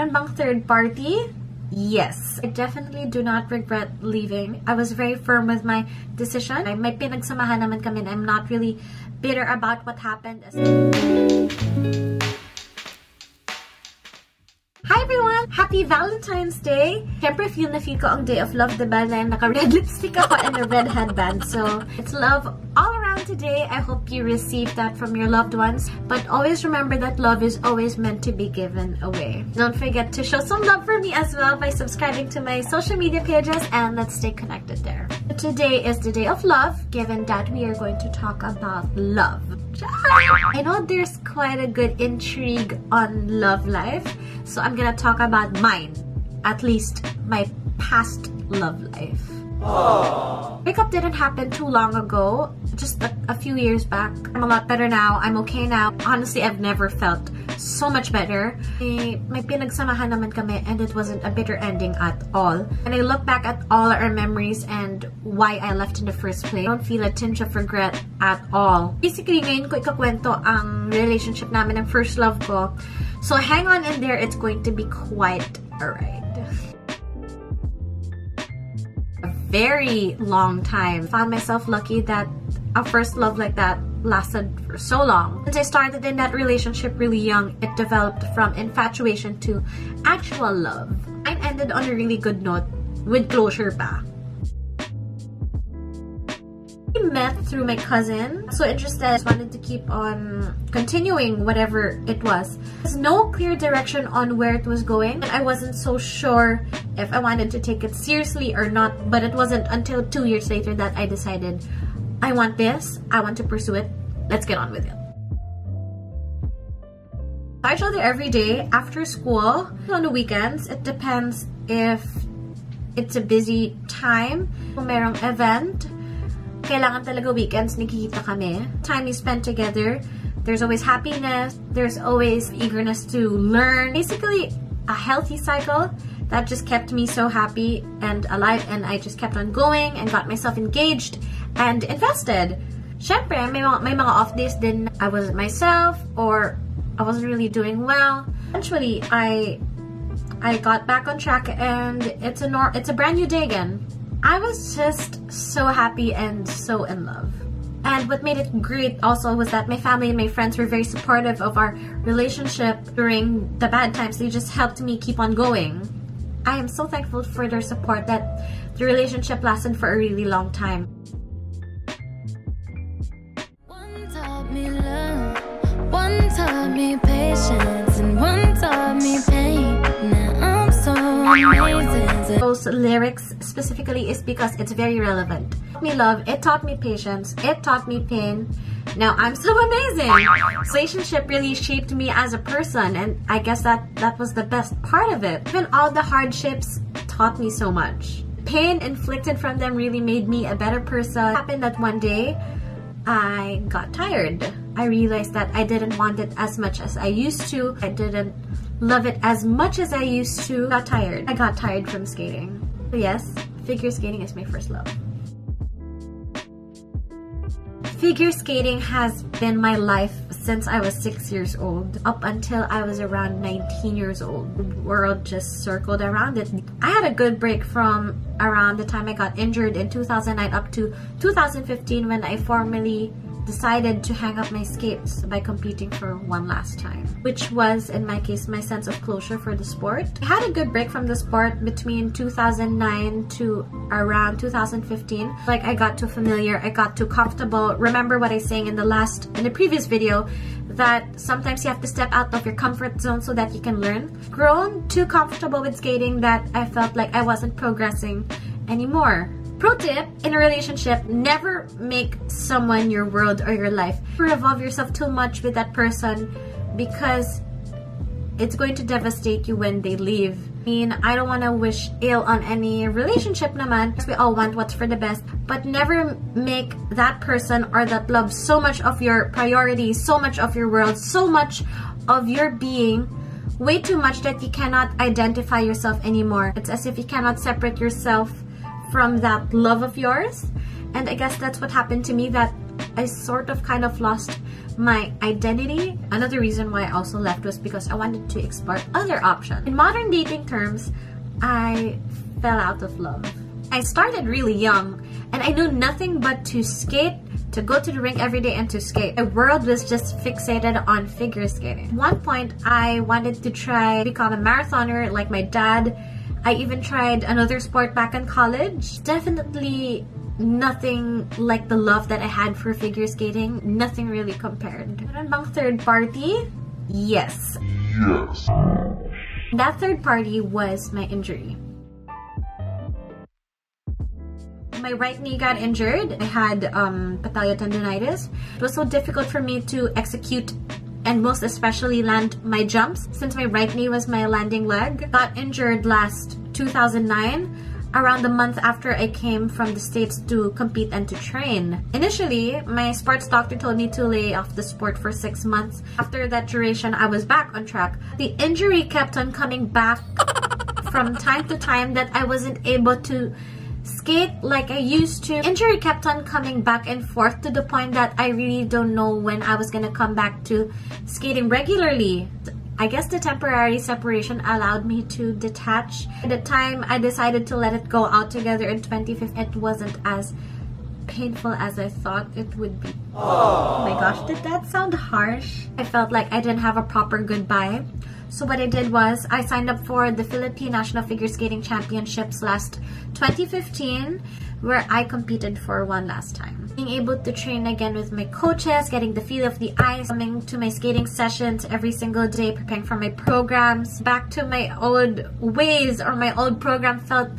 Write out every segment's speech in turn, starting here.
Meron bang third party? Yes. I definitely do not regret leaving. I was very firm with my decision. May pinagsamahan naman kami and I'm not really bitter about what happened. Hi everyone! Happy Valentine's Day! Siyempre, feel na feel ko ang day of love, diba? Na naka-red lipstick ako and a red headband. So, it's love all around today. I hope you received that from your loved ones. But always remember that love is always meant to be given away. Don't forget to show some love for me as well by subscribing to my social media pages, and let's stay connected there. Today is the day of love, given that we are going to talk about love. I know there's quite a good intrigue on love life, so I'm gonna talk about mine, at least my past love life. Breakup didn't happen too long ago, just a few years back. I'm a lot better now. I'm okay now. Honestly, I've never felt so much better. May pinagsamahan naman kami and it wasn't a bitter ending at all. And I look back at all our memories and why I left in the first place, I don't feel a tinge of regret at all. Basically, ngayon ko ikakwento ang relationship namin ng first love ko. So hang on in there, it's going to be quite a ride. A very long time. Found myself lucky that a first love like that lasted for so long. Since I started in that relationship really young, it developed from infatuation to actual love. Mine ended on a really good note with closure pa. We met through my cousin. So interested, I just wanted to keep on continuing whatever it was. There's no clear direction on where it was going, and I wasn't so sure if I wanted to take it seriously or not, but it wasn't until 2 years later that I decided, I want this, I want to pursue it, let's get on with it. I each other every day after school, on the weekends. It depends if it's a busy time. Kung merong event, kailangan talaga weekends, nakikita kami. Time we spend together, there's always happiness, there's always eagerness to learn. Basically, a healthy cycle that just kept me so happy and alive, and I just kept on going and got myself engaged and invested. Syempre, may mga off days din I wasn't myself or I wasn't really doing well. Eventually, I got back on track and it's a brand new day again. I was just so happy and so in love. And what made it great also was that my family and my friends were very supportive of our relationship during the bad times. They just helped me keep on going. I am so thankful for their support that the relationship lasted for a really long time. One taught me love, one taught me patience, and one taught me pain. Now I'm so amazing. Those lyrics specifically is because it's very relevant. It taught me love, it taught me patience, it taught me pain. Now I'm so amazing. Relationship really shaped me as a person, and I guess that was the best part of it. Even all the hardships taught me so much. Pain inflicted from them really made me a better person. It happened that one day I got tired. I realized that I didn't want it as much as I used to. I didn't love it as much as I used to. I got tired from skating. So yes, figure skating is my first love. Figure skating has been my life since I was 6 years old, up until I was around 19 years old. The world just circled around it. I had a good break from around the time I got injured in 2009 up to 2015 when I formally decided to hang up my skates by competing for one last time, which was, in my case, my sense of closure for the sport. I had a good break from the sport between 2009 to around 2015. Like, I got too familiar, I got too comfortable. Remember what I was saying in the previous video, that sometimes you have to step out of your comfort zone so that you can learn. Grown too comfortable with skating that I felt like I wasn't progressing anymore. Pro tip, in a relationship, never make someone your world or your life. Revolve yourself too much with that person because it's going to devastate you when they leave. I mean, I don't want to wish ill on any relationship naman. We all want what's for the best, but never make that person or that love so much of your priority, so much of your world, so much of your being, way too much that you cannot identify yourself anymore. It's as if you cannot separate yourself from that love of yours. And I guess that's what happened to me, that I sort of kind of lost my identity. Another reason why I also left was because I wanted to explore other options. In modern dating terms, I fell out of love. I started really young and I knew nothing but to skate, to go to the rink every day and to skate. My world was just fixated on figure skating. At one point, I wanted to try become a marathoner like my dad. I even tried another sport back in college. Definitely nothing like the love that I had for figure skating. Nothing really compared. Meron bang third party? Yes. That third party was my injury. My right knee got injured. I had patellar tendonitis. It was so difficult for me to execute and most especially land my jumps since my right knee was my landing leg. Got injured last 2009, around the month after I came from the States to compete and to train. Initially, my sports doctor told me to lay off the sport for 6 months. After that duration, I was back on track. The injury kept on coming back from time to time that I wasn't able to skate like I used to. Injury kept on coming back and forth to the point that I really don't know when I was gonna come back to skating regularly. I guess the temporary separation allowed me to detach. At the time, I decided to let it go altogether in 2015. It wasn't as painful as I thought it would be. Oh my gosh, did that sound harsh? I felt like I didn't have a proper goodbye. So what I did was I signed up for the Philippine National Figure Skating Championships last 2015, where I competed for one last time. Being able to train again with my coaches, getting the feel of the ice, coming to my skating sessions every single day, preparing for my programs, back to my old ways or my old program felt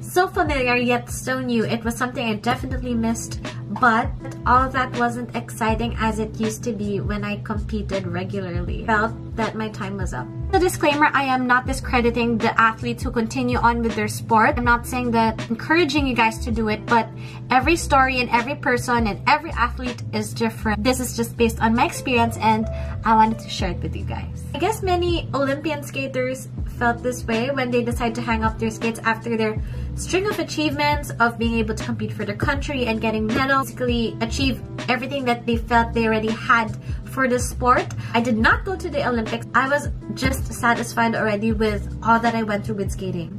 so familiar yet so new. It was something I definitely missed, but all that wasn't exciting as it used to be when I competed regularly. Felt that my time was up. The disclaimer, I am not discrediting the athletes who continue on with their sport. I'm not saying that encouraging you guys to do it, but every story and every person and every athlete is different. This is just based on my experience and I wanted to share it with you guys. I guess many Olympian skaters felt this way when they decide to hang up their skates after their string of achievements of being able to compete for their country and getting medals, basically achieve everything that they felt they already had for the sport. I did not go to the Olympics. I was just satisfied already with all that I went through with skating.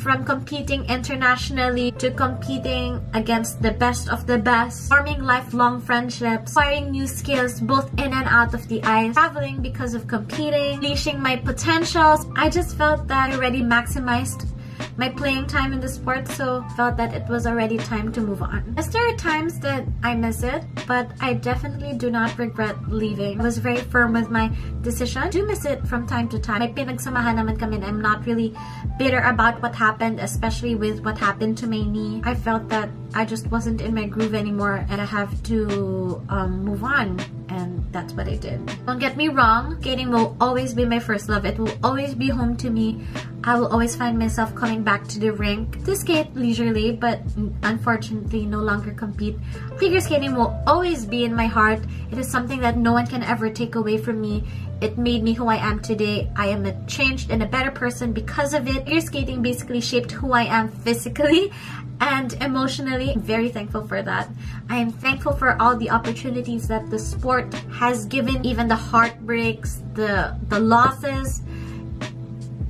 From competing internationally to competing against the best of the best, forming lifelong friendships, acquiring new skills both in and out of the ice, traveling because of competing, unleashing my potentials. I just felt that I already maximized my playing time in the sport, so felt that it was already time to move on. Yes, there are times that I miss it, but I definitely do not regret leaving. I was very firm with my decision. I do miss it from time to time. May pinagsamahan naman kami and I'm not really bitter about what happened, especially with what happened to my knee. I felt that I just wasn't in my groove anymore and I have to move on. And that's what I did. Don't get me wrong, skating will always be my first love. It will always be home to me. I will always find myself coming back to the rink to skate leisurely, but unfortunately no longer compete. Figure skating will always be in my heart. It is something that no one can ever take away from me. It made me who I am today. I am a changed and a better person because of it. Figure skating basically shaped who I am physically and emotionally. I'm very thankful for that. I am thankful for all the opportunities that the sport has given, even the heartbreaks, the losses.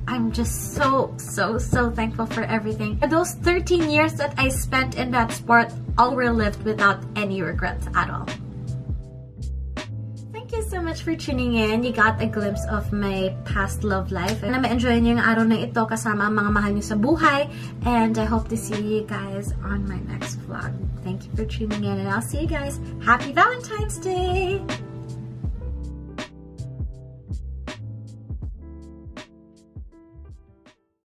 I'm just so thankful for everything. For those 13 years that I spent in that sport, all were lived without any regrets at all. Thank you so much for tuning in. You got a glimpse of my past love life. And ma-enjoy niyo yung araw na ito kasama ang mga mahal niyo sa buhay. And I hope to see you guys on my next vlog. Thank you for tuning in and I'll see you guys. Happy Valentine's Day!